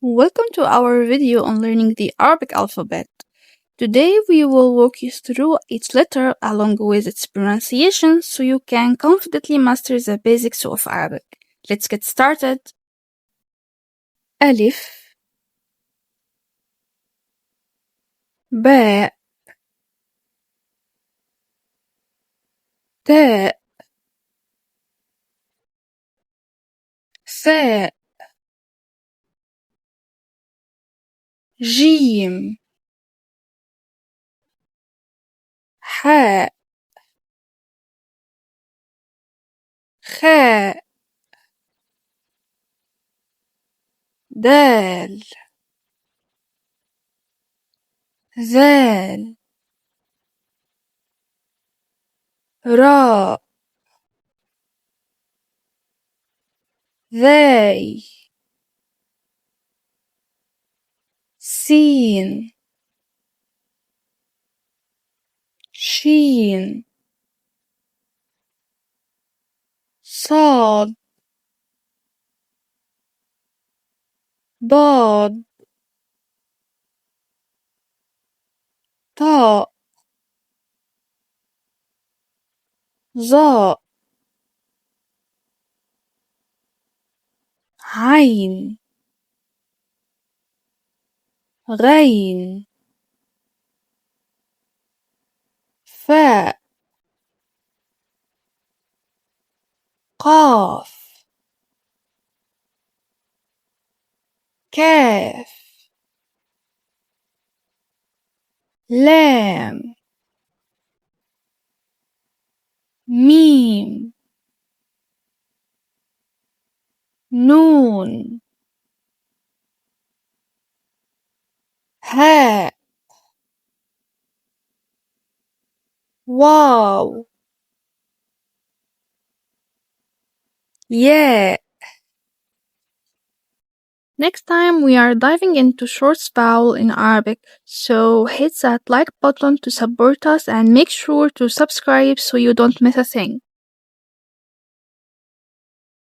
Welcome to our video on learning the Arabic alphabet. Today we will walk you through each letter along with its pronunciation so you can confidently master the basics of Arabic. Let's get started. ألف باء تاء ثاء جيم حاء خاء دال ذال راء ذاي سين شين صاد ضاد طاء ظاء عين غين فاء قاف كاف لام ميم نون هاء واو ياء. Next time we are diving into short vowel in Arabic, so hit that like button to support us and make sure to subscribe so you don't miss a thing.